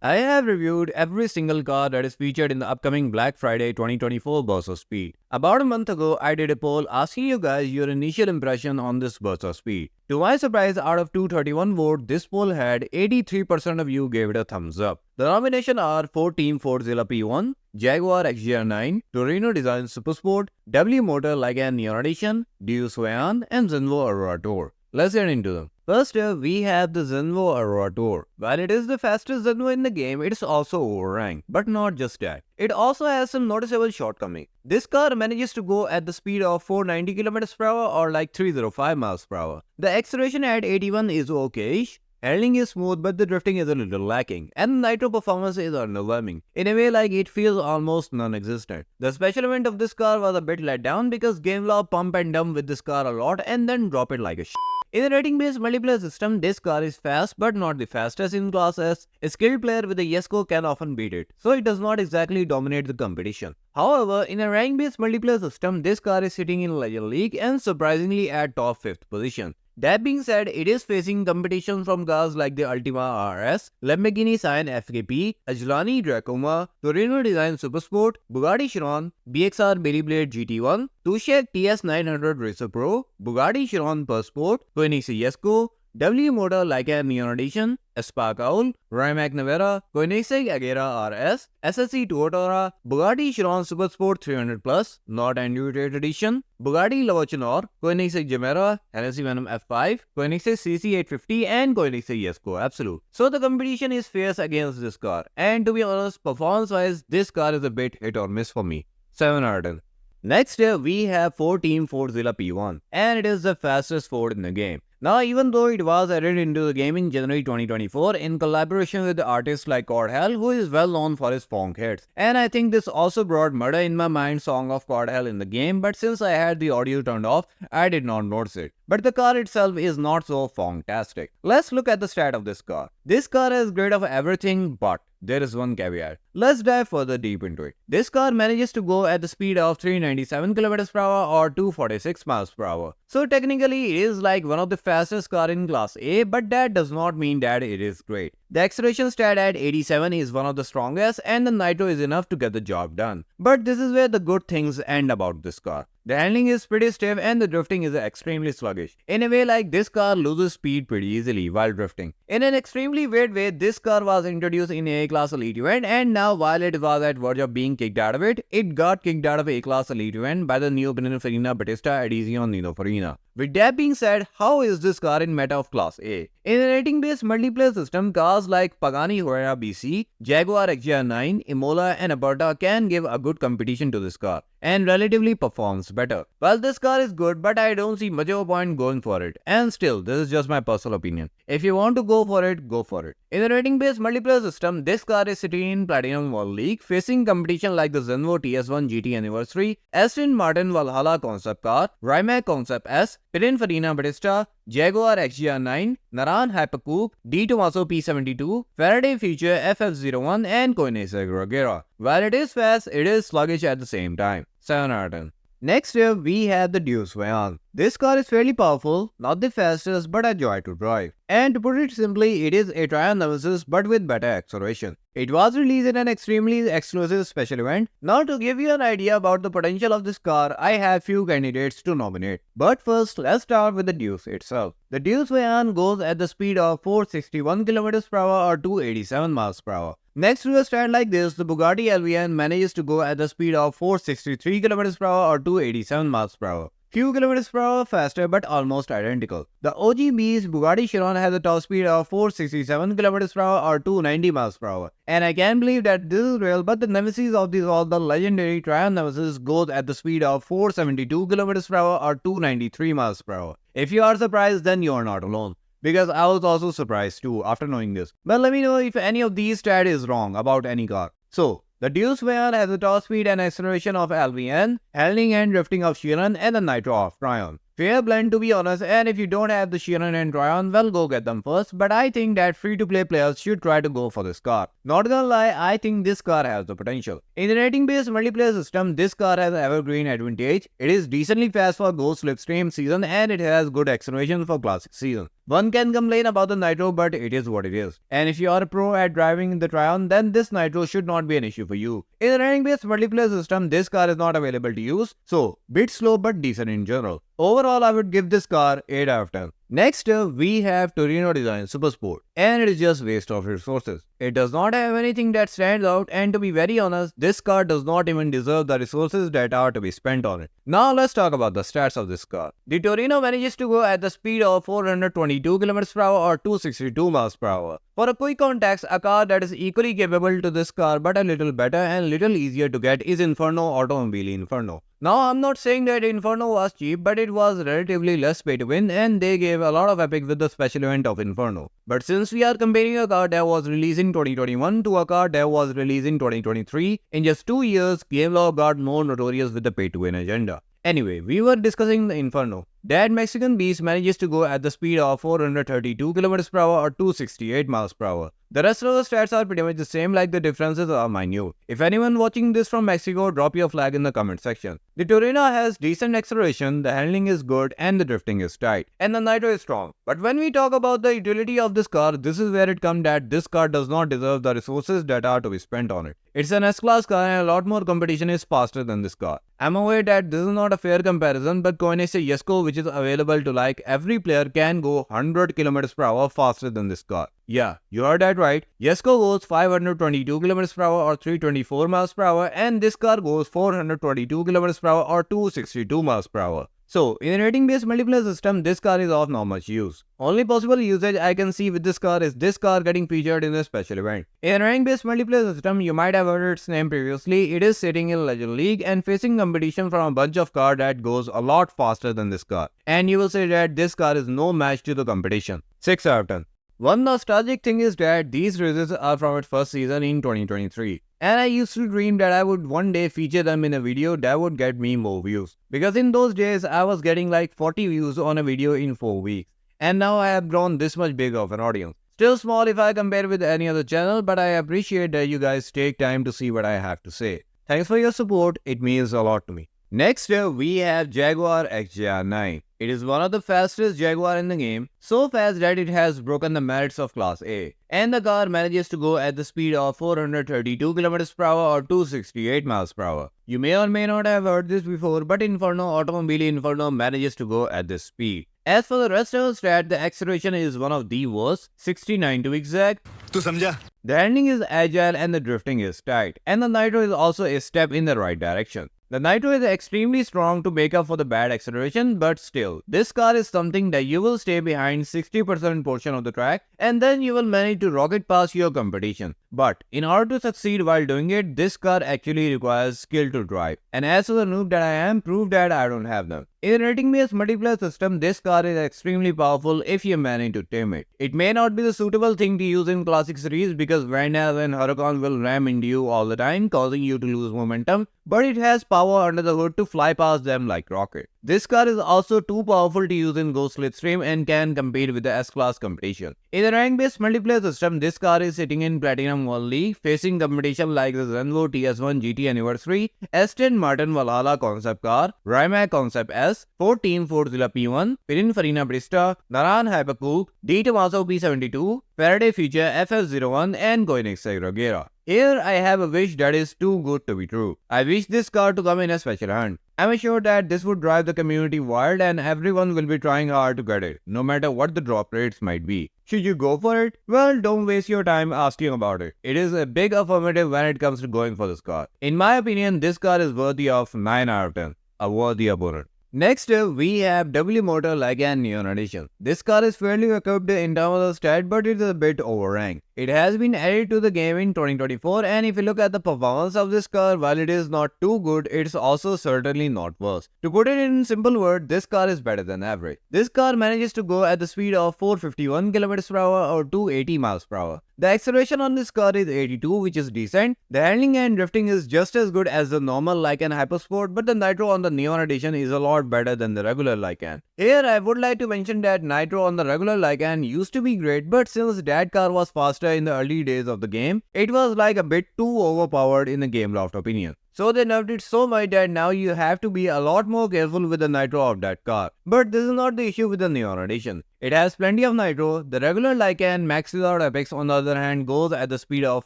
I have reviewed every single car that is featured in the upcoming Black Friday 2024 Burst of Speed. About a month ago, I did a poll asking you guys your initial impression on this Burst of Speed. To my surprise, out of 231 votes, this poll had 83% of you gave it a thumbs up. The nominations are for Team Fordzilla P1, Jaguar XJR-9, Torino Design Supersport, W Motor Lykan Neon Edition, Deus Vayanne, and Zenvo Aurora Tur. Let's get into them. First up, we have the Zenvo Aurora Tur. While it is the fastest Zenvo in the game, it is also overranked. But not just that. It also has some noticeable shortcomings. This car manages to go at the speed of 490 km per hour or like 305 miles per hour. The acceleration at 81 is okay-ish. Handling is smooth, but the drifting is a little lacking, and the nitro performance is underwhelming. In a way, like it feels almost non-existent. The special event of this car was a bit let down because GameLab pump and dump with this car a lot and then drop it like a shit. In a rating-based multiplayer system, this car is fast but not the fastest in Class S. A skilled player with a yes score can often beat it, so it does not exactly dominate the competition. However, in a rank-based multiplayer system, this car is sitting in Legend League and surprisingly at top 5th position. That being said, it is facing competition from cars like the Altima RS, Lamborghini Sian FKP, Ajlani Dracoma, Torino Design Supersport, Bugatti Chiron, BXR Beyblade GT1, Tushek TS900 Racer Pro, Bugatti Chiron Per Sport, Koenigsegg Jesko, W Motor Lykan Neon Edition, Spark Owl, Rimac Navara, Koenigsegg Agera RS, SSC Tuatora, Bugatti Chiron Supersport 300 Plus, Not Android Edition, Bugatti Lavochinor, Koenigsegg Gemera, Hennessy Venom F5, Koenigsegg CC850 and Koenigsegg Jesko Absolute. So the competition is fierce against this car, and to be honest, performance-wise, this car is a bit hit or miss for me. 7 out of 10. Next here we have Team Fordzilla P1, and it is the fastest Ford in the game. Now, even though it was added into the game in January 2024 in collaboration with artists like Cordhell, who is well known for his funk hits. And I think this also brought Murder in My Mind song of Cordhell in the game, but since I had the audio turned off, I did not notice it. But the car itself is not so funktastic. Let's look at the stat of this car. This car has great of everything, but there is one caveat. Let's dive further deep into it. This car manages to go at the speed of 397 km per hour or 246 miles per hour. So technically it is like one of the fastest car in Class A, but that does not mean that it is great. The acceleration stat at 87 is one of the strongest and the nitro is enough to get the job done. But this is where the good things end about this car. The handling is pretty stiff and the drifting is extremely sluggish. In a way, like this car loses speed pretty easily while drifting. In an extremely weird way, this car was introduced in A-Class Elite event, and now while it was at verge of being kicked out of it, it got kicked out of A-Class Elite event by the new Pininfarina Battista Edition Nino Farina. With that being said, how is this car in meta of Class A? In a rating-based multiplayer system, cars like Pagani Huayra BC, Jaguar XJR-9, Imola and Aperta can give a good competition to this car and relatively performs better. Well, this car is good, but I don't see much of a point going for it. And still, this is just my personal opinion. If you want to go for it, go for it. In a rating-based multiplayer system, this car is sitting in Platinum World League, facing competition like the Zenvo TS1 GT Anniversary, Aston Martin Valhalla Concept Car, Rimac Concept S, Pininfarina Battista, Jaguar XJR-9, Naran Hypercoupe, D Tomaso P72, Faraday Future FF01 and Koenigsegg Agera. While it is fast, it is sluggish at the same time. 7 out of 10. Next here we have the Deus Vayanne. This car is fairly powerful, not the fastest but a joy to drive. And to put it simply, it is a Triumph Nemesis but with better acceleration. It was released in an extremely exclusive special event. Now to give you an idea about the potential of this car, I have few candidates to nominate. But first, let's start with the Deus itself. The Deus Vayanne goes at the speed of 461 km per hour or 287 miles per hour. Next to a stat like this, the Bugatti LVN manages to go at the speed of 463 km per hour or 287 miles per hour. Few kilometers per hour faster but almost identical. The OG Beast Bugatti Chiron has a top speed of 467 km per hour or 290 miles per hour. And I can't believe that this is real, but the Nemesis of these all, the legendary Triumph Nemesis, goes at the speed of 472 km per hour or 293 miles per hour. If you are surprised, then you are not alone. Because I was also surprised too after knowing this. But let me know if any of these stats is wrong about any car. So, the Deus Vayanne has a top speed and acceleration of LVN, handling and drifting of Chiron and the nitro of Triumph. Fair blend to be honest, and if you don't have the Chiron and Tryon, well go get them first, but I think that free-to-play players should try to go for this car. Not gonna lie, I think this car has the potential. In the rating-based multiplayer system, this car has an evergreen advantage. It is decently fast for Ghost Slipstream season and it has good acceleration for Classic season. One can complain about the Nitro, but it is what it is. And if you are a pro at driving the Tryon, then this Nitro should not be an issue for you. In the rank-based multiplayer system, this car is not available to use, so bit slow but decent in general. Overall, I would give this car 8 out of 10. Next up, we have Torino Design Super Sport, and it is just waste of resources. It does not have anything that stands out, and to be very honest, this car does not even deserve the resources that are to be spent on it. Now let's talk about the stats of this car. The Torino manages to go at the speed of 422 km/h or 262 mph. For a quick context, a car that is equally capable to this car but a little better and little easier to get is Inferno Automobile Inferno. Now, I'm not saying that Inferno was cheap, but it was relatively less pay to win and they gave a lot of epic with the special event of Inferno. But since we are comparing a car that was released in 2021 to a car that was released in 2023, in just 2 years, Gameloft got more notorious with the pay to win agenda. Anyway, we were discussing the Inferno. That Mexican beast manages to go at the speed of 432 km/h or 268 mph. The rest of the stats are pretty much the same, like the differences are minute. If anyone watching this from Mexico, drop your flag in the comment section. The Torino has decent acceleration, the handling is good and the drifting is tight, and the Nitro is strong. But when we talk about the utility of this car, this is where it comes that this car does not deserve the resources that are to be spent on it. It's an S-Class car and a lot more competition is faster than this car. I'm aware that this is not a fair comparison, but Koenigsegg Jesko, which is available to like every player, can go 100 km/h faster than this car. Yeah, you heard that right. Jesko goes 522 km/h or 324 mph and this car goes 422 km/h or 262 mph. So, in a rating-based multiplayer system, this car is of not much use. Only possible usage I can see with this car is this car getting featured in a special event. In a rank-based multiplayer system, you might have heard its name previously. It is sitting in Legend League and facing competition from a bunch of cars that goes a lot faster than this car. And you will say that this car is no match to the competition. 6 out of 10. One nostalgic thing is that these races are from its first season in 2023. And I used to dream that I would one day feature them in a video that would get me more views. Because in those days, I was getting like 40 views on a video in 4 weeks. And now I have grown this much big of an audience. Still small if I compare with any other channel, but I appreciate that you guys take time to see what I have to say. Thanks for your support, it means a lot to me. Next up, we have Jaguar XJR-9. It is one of the fastest Jaguar in the game, so fast that it has broken the merits of Class A. And the car manages to go at the speed of 432 km/h or 268 mph. You may or may not have heard this before, but Inferno Automobile Inferno manages to go at this speed. As for the rest of the stat, the acceleration is one of the worst, 69 to exact. Tu samjha? The handling is agile and the drifting is tight, and the Nitro is also a step in the right direction. The Nitro is extremely strong to make up for the bad acceleration, but still, this car is something that you will stay behind 60% portion of the track and then you will manage to rocket past your competition. But in order to succeed while doing it, this car actually requires skill to drive. And as for the noob that I am, prove that I don't have them. In a rating-based multiplayer system, this car is extremely powerful if you manage to tame it. It may not be the suitable thing to use in Classic Series because Vandals and Huracan will ram into you all the time, causing you to lose momentum, but it has power under the hood to fly past them like rocket. This car is also too powerful to use in Ghost Slipstream and can compete with the S-Class competition. In a rank-based multiplayer system, this car is sitting in Platinum 1 League, facing competition like the Zenvo TS1 GT Anniversary, Aston Martin Valhalla concept car, Rimac Concept S, Ford Team Fordzilla P1, Pininfarina Brista, Naran Hypercoupe, D Tomaso P72, Faraday Future FF01 and Koenigsegg Regera. Here I have a wish that is too good to be true. I wish this car to come in a special hunt. I'm sure that this would drive the community wild and everyone will be trying hard to get it, no matter what the drop rates might be. Should you go for it? Well, don't waste your time asking about it. It is a big affirmative when it comes to going for this car. In my opinion, this car is worthy of 9 out of 10. A worthy opponent. Next up, we have W Motor Lykan Neon Edition. This car is fairly equipped in terms of stat, but it is a bit overranked. It has been added to the game in 2024, and if you look at the performance of this car, while it is not too good, it's also certainly not worse. To put it in simple words, this car is better than average. This car manages to go at the speed of 451 km per hour or 280 miles per hour. The acceleration on this car is 82, which is decent. The handling and drifting is just as good as the normal Lykan Hypersport, but the Nitro on the Neon Edition is a lot better than the regular Lykan. Here, I would like to mention that Nitro on the regular Lykan used to be great, but since that car was faster in the early days of the game, it was like a bit too overpowered in the Gameloft opinion. So they nerfed it so much that now you have to be a lot more careful with the Nitro of that car. But this is not the issue with the Neon Edition. It has plenty of Nitro. The regular Lykan maxes out Apex on the other hand goes at the speed of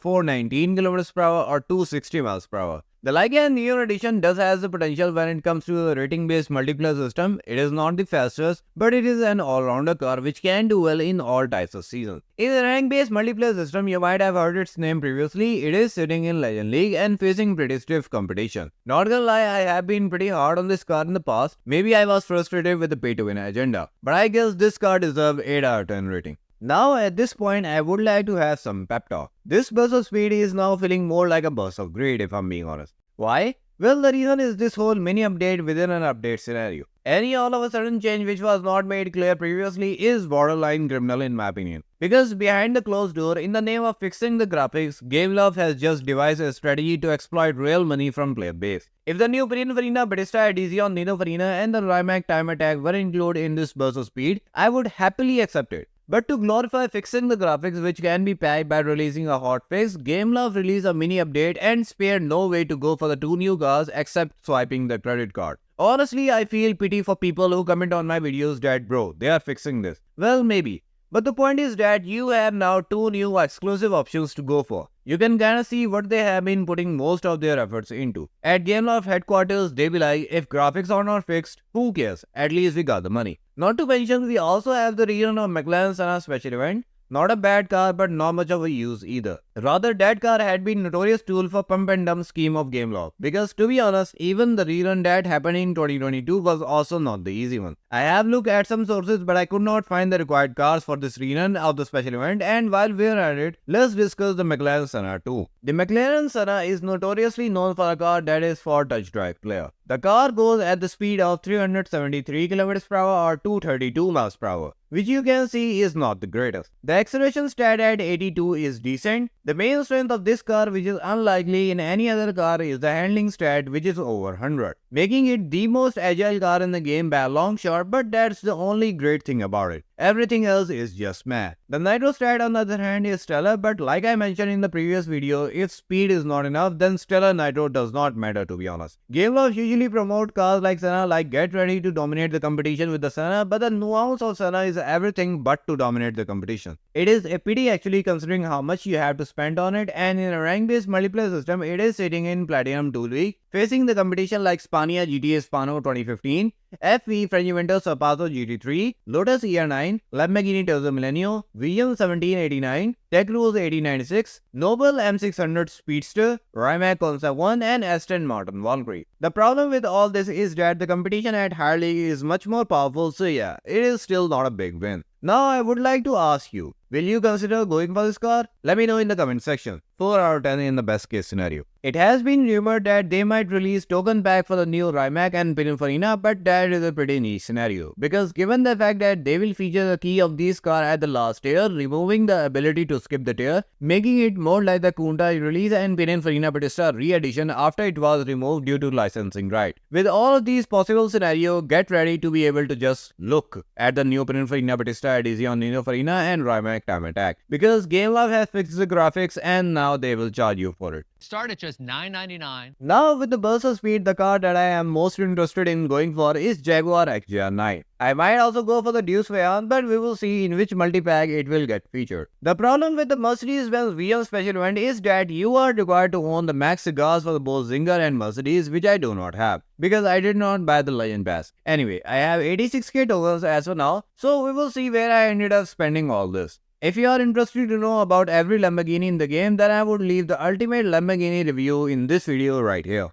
419 km per hour or 260 miles per hour. The Lykan Neon Edition does has the potential when it comes to the rating-based multiplayer system. It is not the fastest, but it is an all-rounder car which can do well in all types of seasons. In the rank-based multiplayer system, you might have heard its name previously. It is sitting in Legend League and facing pretty stiff competition. Not gonna lie, I have been pretty hard on this car in the past. Maybe I was frustrated with the pay-to-win agenda, but I guess this car deserves 8 out of 10 rating. Now at this point, I would like to have some pep talk. This burst of speed is now feeling more like a burst of greed if I'm being honest. Why? Well, the reason is this whole mini update within an update scenario. Any all of a sudden change which was not made clear previously is borderline criminal in my opinion. Because behind the closed door, in the name of fixing the graphics, Gameloft has just devised a strategy to exploit real money from player base. If the new Pininfarina Batista Adhesion Nino Farina and the Rimac Time Attack were included in this burst of speed, I would happily accept it. But to glorify fixing the graphics which can be packed by releasing a hotfix, Gameloft released a mini update and spared no way to go for the two new cars except swiping the credit card. Honestly, I feel pity for people who comment on my videos that bro, they are fixing this. Well, maybe. But the point is that you have now two new exclusive options to go for. You can kinda see what they have been putting most of their efforts into. At Gameloft headquarters, they be like, if graphics are not fixed, who cares? At least we got the money. Not to mention, we also have the rerun of McLaren Senna special event. Not a bad car, but not much of a use either. Rather, that car had been notorious tool for pump and dump scheme of Gameloft. Because to be honest, even the rerun that happened in 2022 was also not the easy one. I have looked at some sources, but I could not find the required cars for this rerun of the special event. And while we're at it, let's discuss the McLaren Senna too. The McLaren Senna is notoriously known for a car that is for touch drive player. The car goes at the speed of 373 km per hour or 232 miles per hour, which you can see is not the greatest. The acceleration stat at 82 is decent. The main strength of this car, which is unlikely in any other car, is the handling stat, which is over 100, making it the most agile car in the game by a long shot, but that's the only great thing about it. Everything else is just meh. The Nitro stat on the other hand is stellar, but like I mentioned in the previous video, if speed is not enough, then stellar Nitro does not matter to be honest. Gameloft usually promote cars like Senna like get ready to dominate the competition with the Senna, but the nuance of Senna is everything but to dominate the competition. It is a pity actually considering how much you have to spend on it, and in a rank-based multiplayer system, it is sitting in Platinum 2 League, facing the competition like Spania GTA Spano 2015, FV French Juventus Sorpasso GT3, Lotus ER9, Lamborghini Terzo Millennio, VM 1789, Tech Cruise 1896, Noble M600 Speedster, Rimac Concept 1 and Aston Martin Valkyrie. The problem with all this is that the competition at higher league is much more powerful, so yeah, it is still not a big win. Now I would like to ask you, will you consider going for this car? Let me know in the comment section. 4 out of 10 in the best case scenario. It has been rumored that they might release token pack for the new Rimac and Pininfarina, but that is a pretty niche scenario. Because given the fact that they will feature the key of these cars at the last tier, removing the ability to skip the tier, making it more like the Kunta release and Pininfarina Batista re-edition after it was removed due to licensing right. With all of these possible scenarios, get ready to be able to just look at the new Pininfarina Batista Adhesion Nino Farina and Rimac Time Attack. Because Gameloft has fixed the graphics and now they will charge you for it. Start at just $9.99. Now with the burst of speed, the car that I am most interested in going for is Jaguar XJR-9. I might also go for the Deus Vayanne, but we will see in which multi-pack it will get featured. The problem with the Mercedes-Benz VM special event is that you are required to own the max cigars for both Zinger and Mercedes, which I do not have, because I did not buy the Legend Pass. Anyway, I have 86k tokens as of now, so we will see where I ended up spending all this. If you are interested to know about every Lamborghini in the game, then I would leave the ultimate Lamborghini review in this video right here.